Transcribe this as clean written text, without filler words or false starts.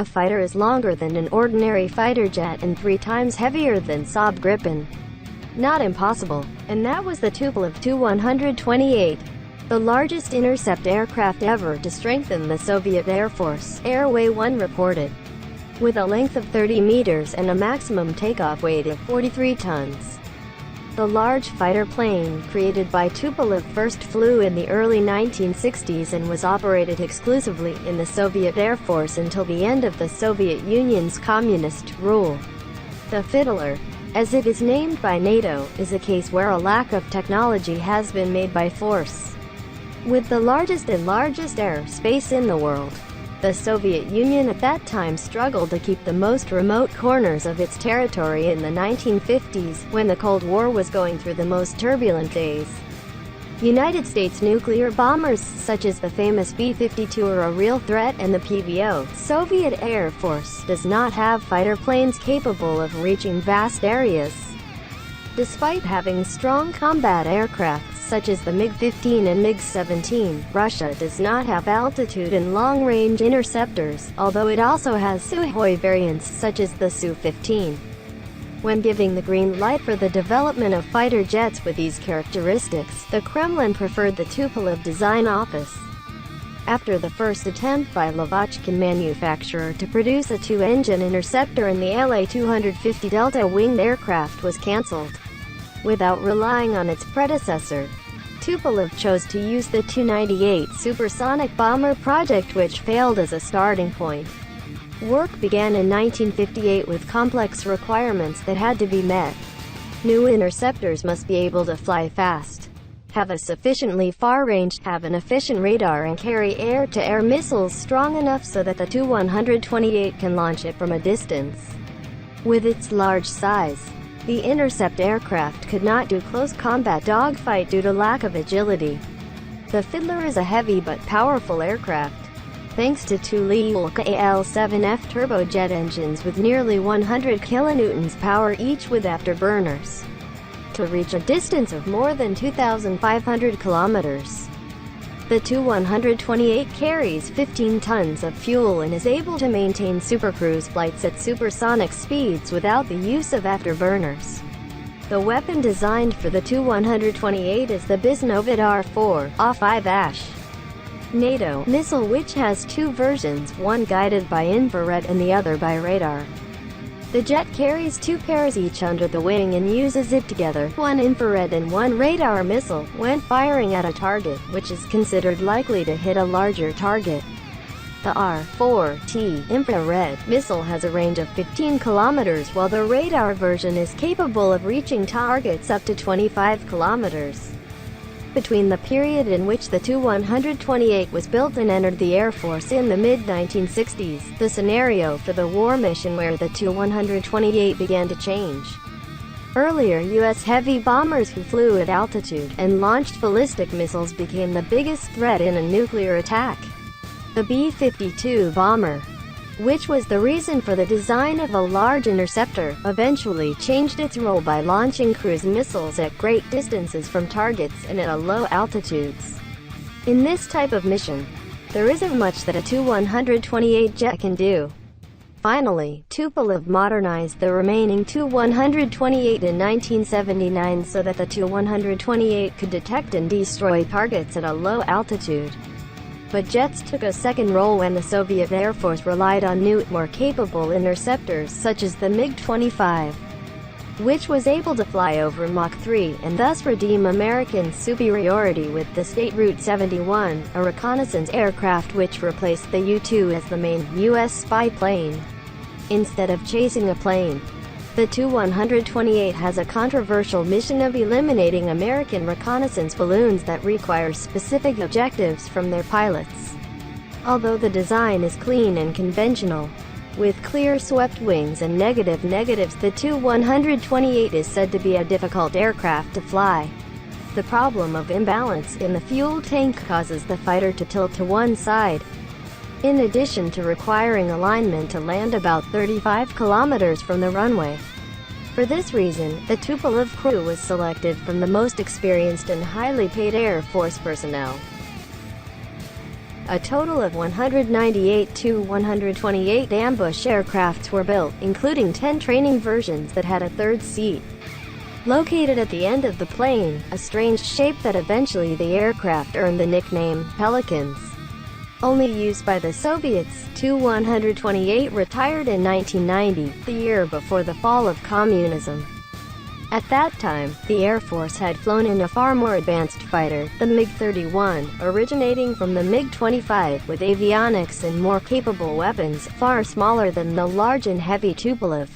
A fighter is longer than an ordinary fighter jet and 3 times heavier than Saab Gripen. Not impossible, and that was the Tupolev Tu-128, the largest intercept aircraft ever to strengthen the Soviet Air Force, Airway 1 reported. With a length of 30 meters and a maximum takeoff weight of 43 tons. The large fighter plane, created by Tupolev, first flew in the early 1960s and was operated exclusively in the Soviet Air Force until the end of the Soviet Union's communist rule. The Fiddler, as it is named by NATO, is a case where a lack of technology has been made by force. With the largest airspace in the world, the Soviet Union at that time struggled to keep the most remote corners of its territory in the 1950s, when the Cold War was going through the most turbulent days. United States nuclear bombers such as the famous B-52 are a real threat, and the PVO, Soviet Air Force, does not have fighter planes capable of reaching vast areas. Despite having strong combat aircraft such as the MiG-15 and MiG-17, Russia does not have altitude and long-range interceptors, although it also has Sukhoi variants such as the Su-15. When giving the green light for the development of fighter jets with these characteristics, the Kremlin preferred the Tupolev design office. After the first attempt by Lavochkin manufacturer to produce a 2-engine interceptor in the La-250 delta-winged aircraft was cancelled. Without relying on its predecessor, Tupolev chose to use the Tu-128 supersonic bomber project, which failed as a starting point. Work began in 1958 with complex requirements that had to be met. New interceptors must be able to fly fast, have a sufficiently far range, have an efficient radar, and carry air-to-air missiles strong enough so that the Tu-128 can launch it from a distance. With its large size, the intercept aircraft could not do close combat dogfight due to lack of agility. The Fiddler is a heavy but powerful aircraft, thanks to 2 Lyulka AL-7F turbojet engines with nearly 100 kilonewtons power each with afterburners, to reach a distance of more than 2,500 kilometers. The Tu-128 carries 15 tons of fuel and is able to maintain supercruise flights at supersonic speeds without the use of afterburners. The weapon designed for the Tu-128 is the Bisnovit R-4 A5 NATO missile, which has 2 versions, one guided by infrared and the other by radar. The jet carries 2 pairs each under the wing and uses it together, one infrared and one radar missile, when firing at a target, which is considered likely to hit a larger target. The R-4T infrared missile has a range of 15 kilometers, while the radar version is capable of reaching targets up to 25 kilometers. Between the period in which the Tu-128 was built and entered the Air Force in the mid-1960s, the scenario for the war mission where the Tu-128 began to change. Earlier U.S. heavy bombers who flew at altitude and launched ballistic missiles became the biggest threat in a nuclear attack. The B-52 bomber, which was the reason for the design of a large interceptor, eventually changed its role by launching cruise missiles at great distances from targets and at low altitudes. In this type of mission, there isn't much that a Tu-128 jet can do. Finally, Tupolev modernized the remaining Tu-128 in 1979 so that the Tu-128 could detect and destroy targets at a low altitude. But jets took a second role when the Soviet Air Force relied on new, more capable interceptors such as the MiG-25, which was able to fly over Mach 3 and thus redeem American superiority with the State Route 71, a reconnaissance aircraft which replaced the U-2 as the main U.S. spy plane. Instead of chasing a plane, the Tu-128 has a controversial mission of eliminating American reconnaissance balloons that require specific objectives from their pilots. Although the design is clean and conventional, with clear swept wings and negatives, the Tu-128 is said to be a difficult aircraft to fly. The problem of imbalance in the fuel tank causes the fighter to tilt to one side, in addition to requiring alignment to land about 35 kilometers from the runway. For this reason, the Tupolev crew was selected from the most experienced and highly paid Air Force personnel. A total of 198 Tu-128 ambush aircrafts were built, including 10 training versions that had a third seat located at the end of the plane, a strange shape that eventually the aircraft earned the nickname Pelicans. Only used by the Soviets, Tu-128 retired in 1990, the year before the fall of communism. At that time, the Air Force had flown in a far more advanced fighter, the MiG-31, originating from the MiG-25, with avionics and more capable weapons, far smaller than the large and heavy Tupolev